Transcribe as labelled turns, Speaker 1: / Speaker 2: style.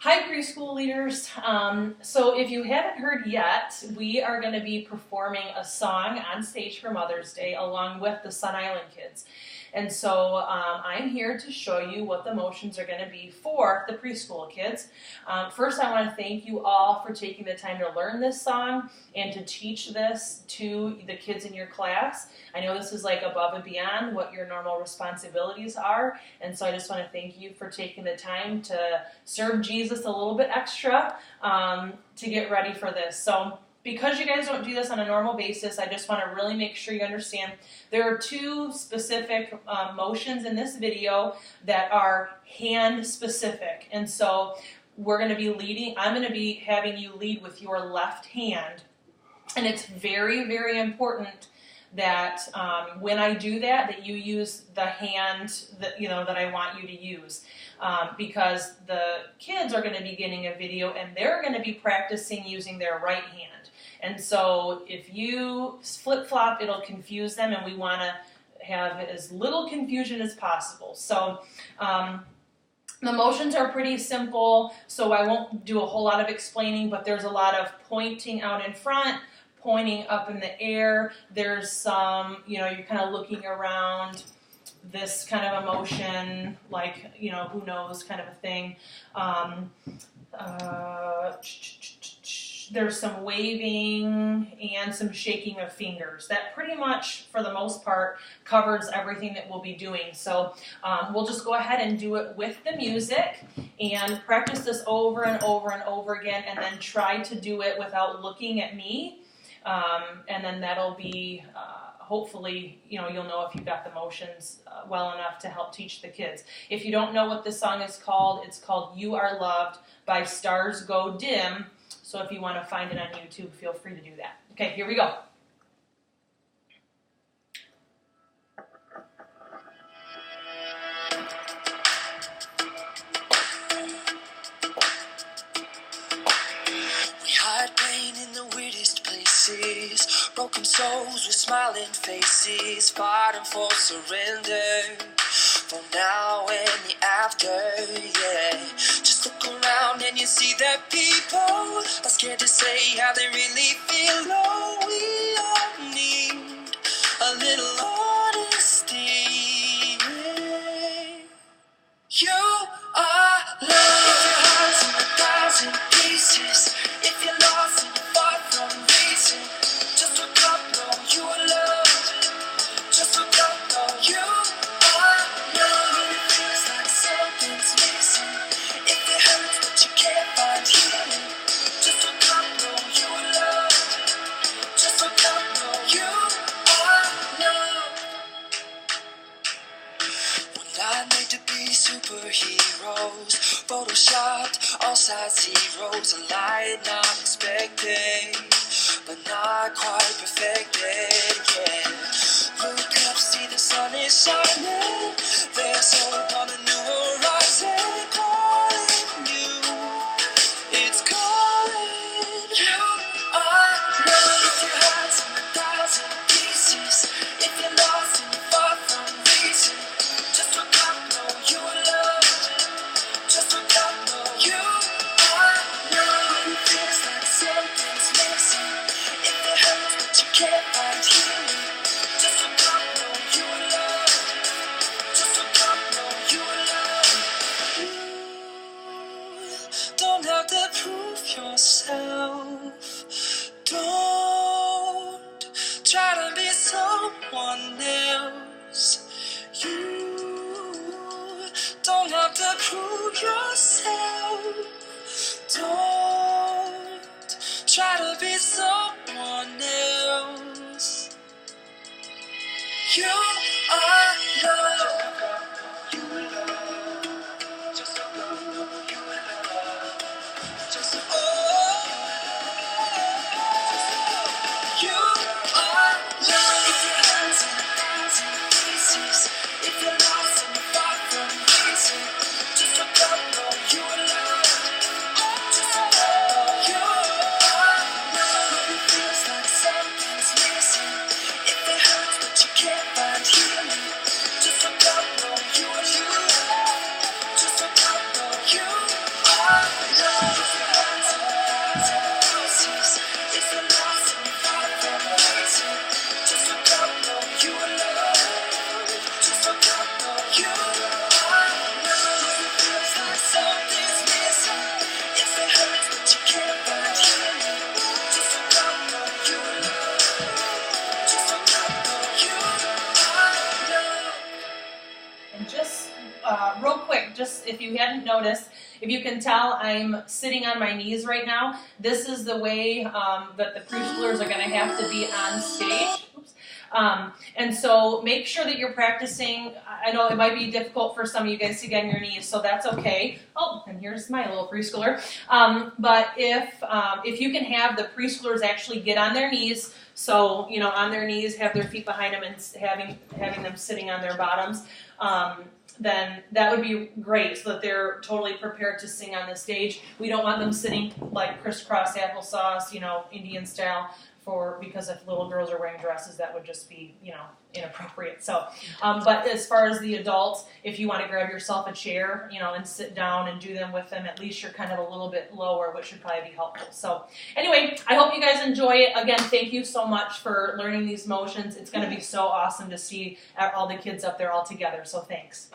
Speaker 1: Hi, preschool leaders. So if you haven't heard yet, we are going to be performing a song on stage for Mother's Day along with the Sun Island kids. And so I'm here to show you what the motions are going to be for the preschool kids. First, I want to thank you all for taking the time to learn this song and to teach this to the kids in your class. I know this is like above and beyond what your normal responsibilities are, and so I just want to thank you for taking the time to serve Jesus a little bit extra to get ready for this. So because you guys don't do this on a normal basis, I just want to really make sure you understand there are two specific motions in this video that are hand specific. And so we're going to be leading, I'm going to be having you lead with your left hand. And it's very, very important that when I do that, that you use the hand that that I want you to use, because the kids are going to be getting a video and they're going to be practicing using their right hand. And so if you flip-flop, it'll confuse them, and we want to have as little confusion as possible. So the motions are pretty simple, so I won't do a whole lot of explaining, but there's a lot of pointing out in front, pointing up in the air. There's some, you're kind of looking around, this kind of a motion, like, who knows kind of a thing. There's some waving and some shaking of fingers. That pretty much, for the most part, covers everything that we'll be doing. So we'll just go ahead and do it with the music and practice this over and over and over again, and then try to do it without looking at me. And then that'll be, hopefully, you'll know if you got the motions well enough to help teach the kids. If you don't know what this song is called, it's called You Are Loved by Stars Go Dim. So if you want to find it on YouTube, feel free to do that. Okay, here we go.
Speaker 2: We hide pain in the weirdest places, broken souls with smiling faces, fighting for surrender, for now and the after, yeah. Just look around and you see that people are scared to say how they really feel. Oh, we all need a little honesty, yeah. You are loved. If your heart's in 1,000 pieces, if you're lost and far from reason, just look up, know you are loved. Just look up, know you are loved. When it feels like something's missing, if it hurts but you can't find healing, just look up, know you are loved. Just look up, know you are loved. We're not made to be superheroes, photoshopped, all size zeros, a light not expected, but not quite perfected, yeah. Look up, see the sun is shining, there's hope on a new horizon, calling you, it's calling. You are loved. If your heart's in 1,000 pieces, if you're lost and far from reason, just look up, know you are loved. Just look up, know you are loved. When it feels like something's missing, if it hurts but you can't find healing, just look up, know you are loved. Just look up, know you are loved. You don't have to prove yourself. Don't try to be someone else. You don't have to prove yourself. Don't try to be someone else. You are loved. You are loved. Just look up, know you are loved. Just look up. You are loved. If your hands in 1,000 pieces, if you're lost and far from reason, just look up, know you are loved. Just look up, know you are loved. When it feels like something's missing, if it hurts but you can't find healing, just look
Speaker 1: if you hadn't noticed, if you can tell, I'm sitting on my knees right now. This is the way that the preschoolers are going to have to be on stage. Oops. And so make sure that you're practicing. I know it might be difficult for some of you guys to get on your knees, so that's okay. Oh, and here's my little preschooler. But if you can have the preschoolers actually get on their knees, so on their knees, have their feet behind them, and having them sitting on their bottoms, then that would be great, so that they're totally prepared to sing on the stage. We don't want them sitting like crisscross applesauce, Indian style. Because if little girls are wearing dresses, that would just be, inappropriate. So, but as far as the adults, if you want to grab yourself a chair, and sit down and do them with them, at least you're kind of a little bit lower, which should probably be helpful. So anyway, I hope you guys enjoy it. Again, thank you so much for learning these motions. It's going to be so awesome to see all the kids up there all together. So thanks.